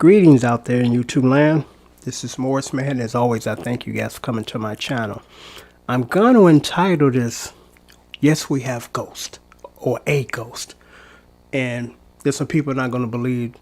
Greetings out there in YouTube land. This is Morris Man. As always, I thank you guys for coming to my channel. I'm going to entitle this, Yes, We Have Ghost, or A Ghost. And there's some people not going to believe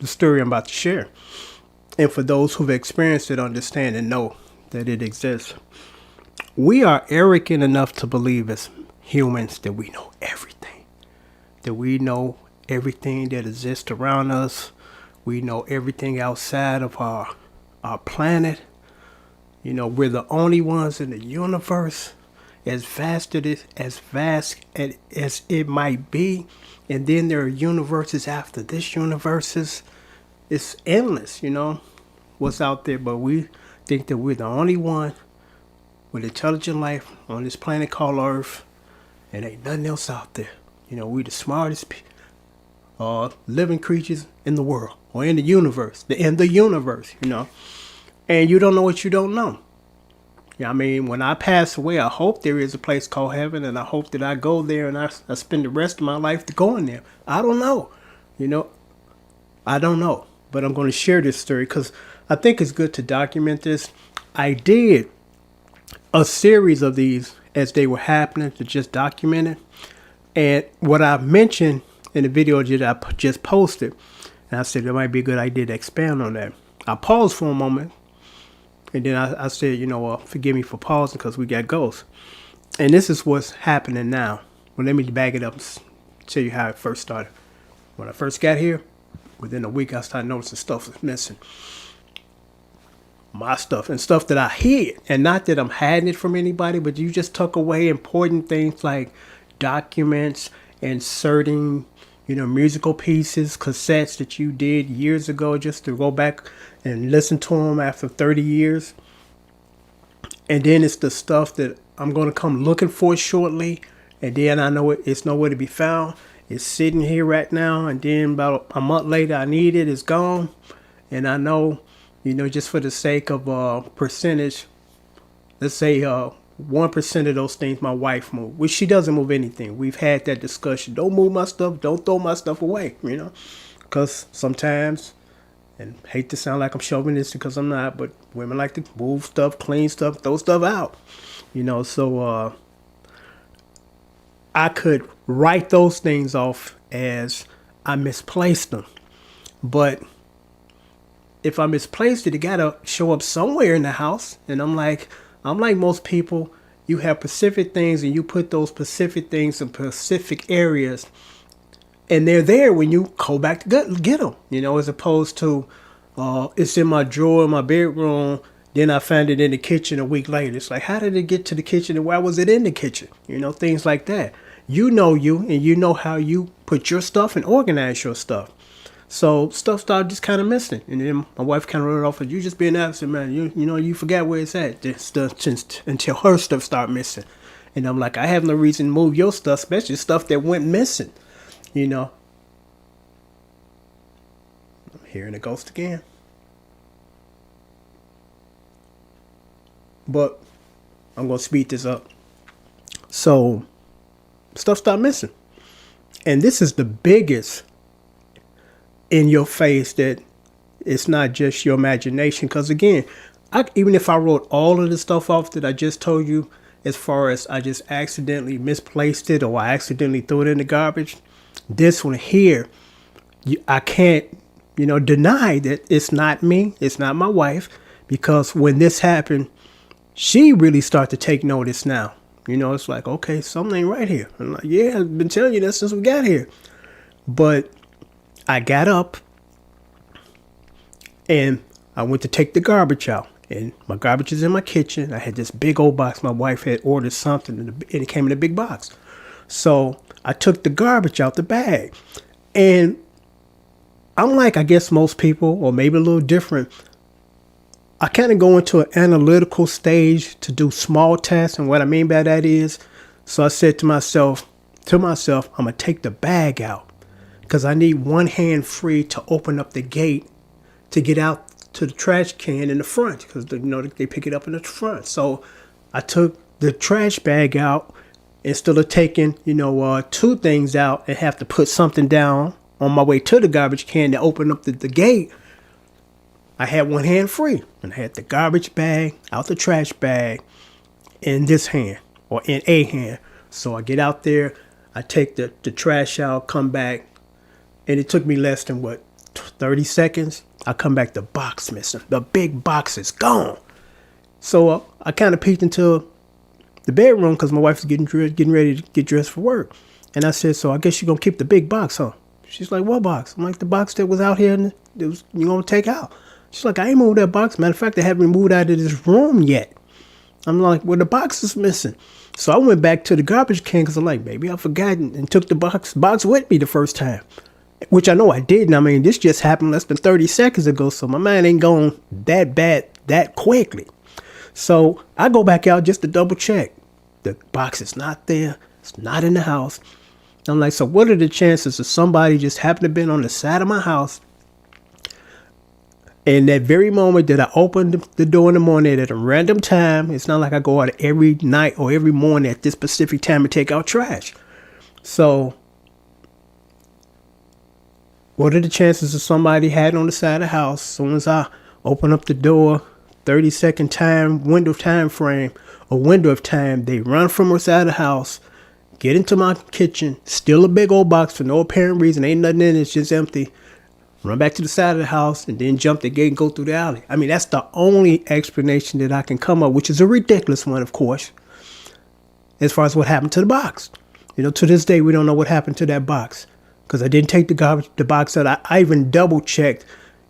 the story I'm about to share. And for those who've experienced it, understand and know that it exists. We are arrogant enough to believe as humans that we know everything. That we know everything that exists around us. We know everything outside of our planet. You know, we're the only ones in the universe, as vast as it might be. And then there are universes after this universe. It's endless, you know, what's out there. But we think that we're the only one with intelligent life on this planet called Earth. And ain't nothing else out there. You know, we're the smartest living creatures in the world, or in the universe, you know. And you don't know what you don't know. Yeah, I mean, when I pass away, I hope there is a place called heaven, and I hope that I go there and I spend the rest of my life going there. I don't know, you know. I don't know, but I'm going to share this story because I think it's good to document this. I did a series of these as they were happening to just document it. And what I mentioned in the video that I just posted, and I said it might be a good idea to expand on that. I paused for a moment, and then I said, you know, forgive me for pausing because we got ghosts. And this is what's happening now. Well, let me back it up and tell you how it first started. When I first got here, within a week, I started noticing stuff was missing. My stuff and stuff that I hid. And not that I'm hiding it from anybody, but you just took away important things like documents, inserting, you know, musical pieces, cassettes that you did years ago just to go back and listen to them after 30 years. And then it's the stuff that I'm going to come looking for shortly. And then I know it's nowhere to be found. It's sitting here right now. And then about a month later, I need it. It's gone. And I know, you know, just for the sake of percentage, let's say 1% of those things my wife moved, which she doesn't move anything. We've had that discussion. Don't move my stuff. Don't throw my stuff away, you know, because sometimes, and hate to sound like I'm chauvinistic because I'm not, but women like to move stuff, clean stuff, throw stuff out, you know. So I could write those things off as I misplaced them. But if I misplaced it, it got to show up somewhere in the house. And I'm like most people, you have specific things and you put those specific things in specific areas, and they're there when you go back to get them, you know, as opposed to it's in my drawer in my bedroom, then I found it in the kitchen a week later. It's like, how did it get to the kitchen and why was it in the kitchen? You know, things like that. You know you, and you know how you put your stuff and organize your stuff. So stuff started just kind of missing. And then my wife kind of wrote it off as, you just being absent, man. You know, you forgot where it's at. Until her stuff started missing. And I'm like, I have no reason to move your stuff, especially stuff that went missing. You know. I'm hearing a ghost again. But I'm going to speed this up. So stuff started missing. And this is the biggest in your face that it's not just your imagination. Because again, even if I wrote all of the stuff off that I just told you, as far as I just accidentally misplaced it or I accidentally threw it in the garbage, this one here, I can't, you know, deny that it's not me. It's not my wife. Because when this happened, she really started to take notice now. You know, it's like, okay, something ain't right here. I'm like, yeah, I've been telling you that since we got here. But I got up and I went to take the garbage out, and my garbage is in my kitchen. I had this big old box. My wife had ordered something and it came in a big box. So I took the garbage out the bag, and I'm like, I guess most people, or maybe a little different. I kind of go into an analytical stage to do small tests. And what I mean by that is, so I said to myself, I'm going to take the bag out, because I need one hand free to open up the gate to get out to the trash can in the front, because you know they pick it up in the front. So I took the trash bag out instead of taking, you know, two things out and have to put something down on my way to the garbage can to open up the gate. I had one hand free, and I had the garbage bag out the trash bag in this hand, or in a hand. So I get out there, I take the trash out, come back, and it took me less than 30 seconds. I come back, the box missing. The big box is gone. So I kind of peeked into the bedroom because my wife was getting ready to get dressed for work. And I said, so I guess you're going to keep the big box, huh? She's like, what box? I'm like, the box that was out here and you're going to take out. She's like, I ain't moved that box. Matter of fact, I haven't moved out of this room yet. I'm like, well, the box is missing. So I went back to the garbage can because I'm like, maybe I forgot and took the box with me the first time, which I know I didn't. I mean, this just happened less than 30 seconds ago, so my mind ain't going that bad that quickly. So I go back out just to double check. The box is not there. It's not in the house. I'm like, so what are the chances of somebody just happened to been on the side of my house? And that very moment that I opened the door in the morning at a random time, it's not like I go out every night or every morning at this specific time to take out trash. So what are the chances of somebody had on the side of the house? As soon as I open up the door, 30-second time, window of time, they run from the side of the house, get into my kitchen, steal a big old box for no apparent reason. Ain't nothing in it, it's just empty. Run back to the side of the house and then jump the gate and go through the alley. I mean, that's the only explanation that I can come up, which is a ridiculous one, of course, as far as what happened to the box. To this day, we don't know what happened to that box because I didn't take the box out. I even double checked,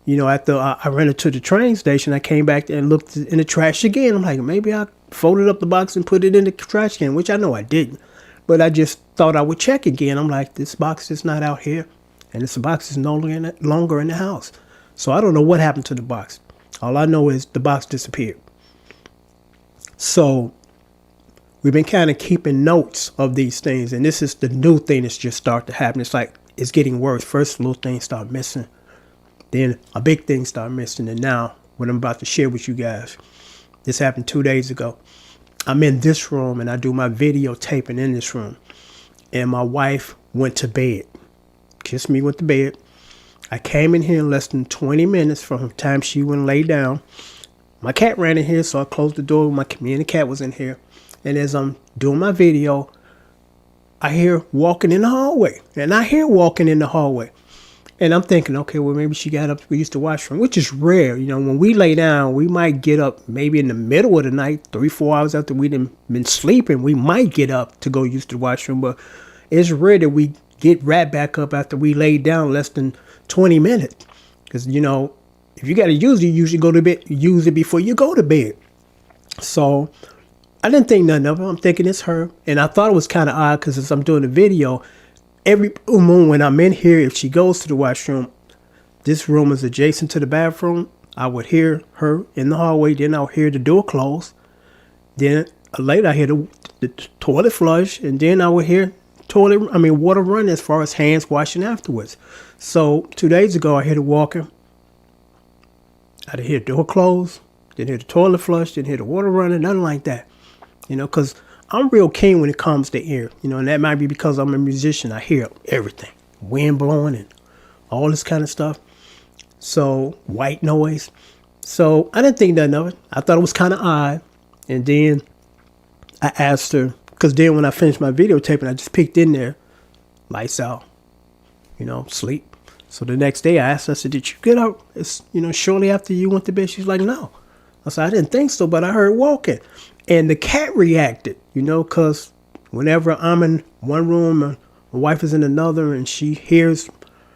after I ran into the train station, I came back and looked in the trash again. I'm like, maybe I folded up the box and put it in the trash can, which I know I didn't. But I just thought I would check again. I'm like, this box is not out here. And this box is no longer in the house. So I don't know what happened to the box. All I know is the box disappeared. So we've been kind of keeping notes of these things. And this is the new thing that's just started to happen. It's like it's getting worse. First, little things start missing. Then a big thing start missing. And now what I'm about to share with you guys. This happened 2 days ago. I'm in this room and I do my videotaping in this room. And my wife went to bed. Kissed me, went to bed. I came in here in less than 20 minutes from the time she went and laid down. My cat ran in here, so I closed the door. Me and the cat was in here. And as I'm doing my video, I hear walking in the hallway. And I hear walking in the hallway. And I'm thinking, okay, well, maybe she got up to use the washroom, which is rare. When we lay down, we might get up maybe in the middle of the night, 3-4 hours after we've been sleeping. We might get up to go use the washroom, but it's rare that we get right back up after we laid down less than 20 minutes. Because, if you got to use it, you usually go to bed, use it before you go to bed. So I didn't think nothing of it. I'm thinking it's her. And I thought it was kind of odd because as I'm doing the video, every blue moon when I'm in here, if she goes to the washroom, this room is adjacent to the bathroom. I would hear her in the hallway. Then I would hear the door close. Then later I hear the toilet flush. And then I would hear water run as far as hands washing afterwards. So 2 days ago, I heard her walking. I didn't hear the door close, didn't hear the toilet flush, didn't hear the water running, nothing like that. Because I'm real keen when it comes to ear, and that might be because I'm a musician. I hear everything, wind blowing and all this kind of stuff. So white noise. So I didn't think nothing of it. I thought it was kind of odd. And then I asked her, because then when I finished my videotaping, I just peeked in there, lights out, sleep. So the next day I asked her, I said, did you get up, shortly after you went to bed? She's like, no. I said, I didn't think so, but I heard walking. And the cat reacted, because whenever I'm in one room and my wife is in another and she hears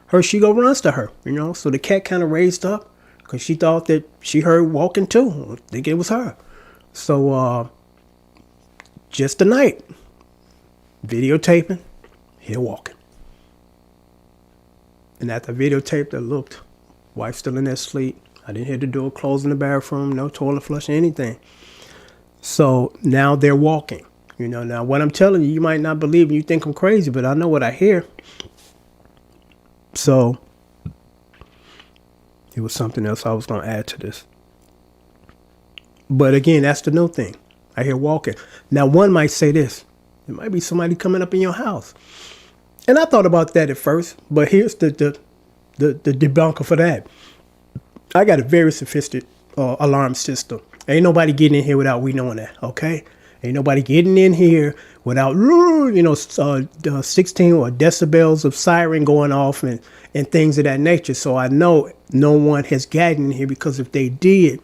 her, she runs to her, So the cat kind of raised up because she thought that she heard walking too. I think it was her. So, just tonight, videotaping, here walking. And after I videotaped, I looked, wife still in there asleep. I didn't hear the door close in the bathroom, no toilet flush, anything. So now they're walking. Now what I'm telling you, you might not believe, you think I'm crazy, but I know what I hear. So it was something else I was going to add to this. But again, that's the new thing. I hear walking. Now, one might say this. It might be somebody coming up in your house. And I thought about that at first, but here's the debunker for that. I got a very sophisticated alarm system. Ain't nobody getting in here without we knowing that, okay? Ain't nobody getting in here without, 16 or decibels of siren going off and things of that nature. So I know no one has gotten in here, because if they did,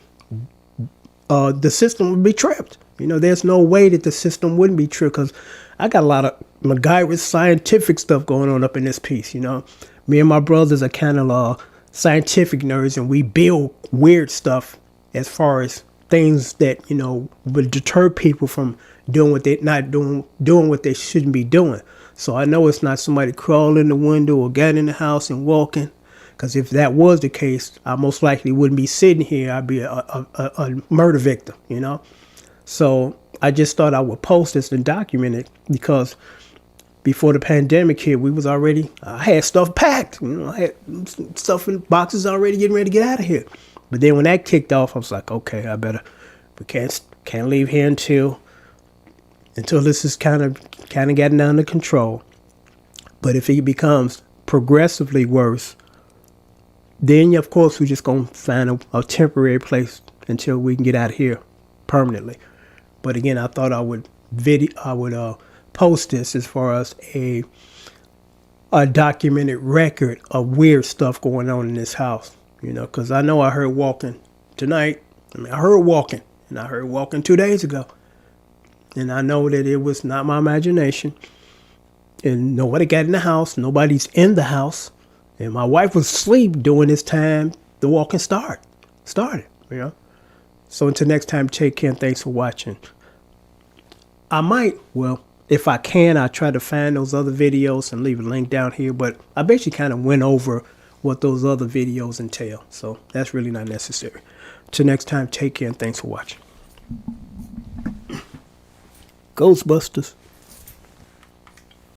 the system would be tripped. There's no way that the system wouldn't be tripped, because I got a lot of MacGyver scientific stuff going on up in this piece. Me and my brothers are kind of scientific nerds, and we build weird stuff as far as things that would deter people from doing what they not doing what they shouldn't be doing. So I know it's not somebody crawled in the window or got in the house and walking, because if that was the case, I most likely wouldn't be sitting here. I'd be a murder victim. So I just thought I would post this and document it, because before the pandemic hit, I had stuff packed. I had stuff in boxes already, getting ready to get out of here. But then when that kicked off, I was like, okay, we can't leave here until this is kind of getting under control. But if it becomes progressively worse, then of course we're just gonna find a temporary place until we can get out of here permanently. But again, I thought I would post this as far as a documented record of weird stuff going on in this house. Because I know I heard walking tonight. I heard walking, and I heard walking 2 days ago. And I know that it was not my imagination. And nobody got in the house. Nobody's in the house. And my wife was asleep during this time the walking started. So until next time, take care and thanks for watching. If I can, I'll try to find those other videos and leave a link down here. But I basically kind of went over what those other videos entail. So that's really not necessary. Till next time, take care and thanks for watching. Ghostbusters.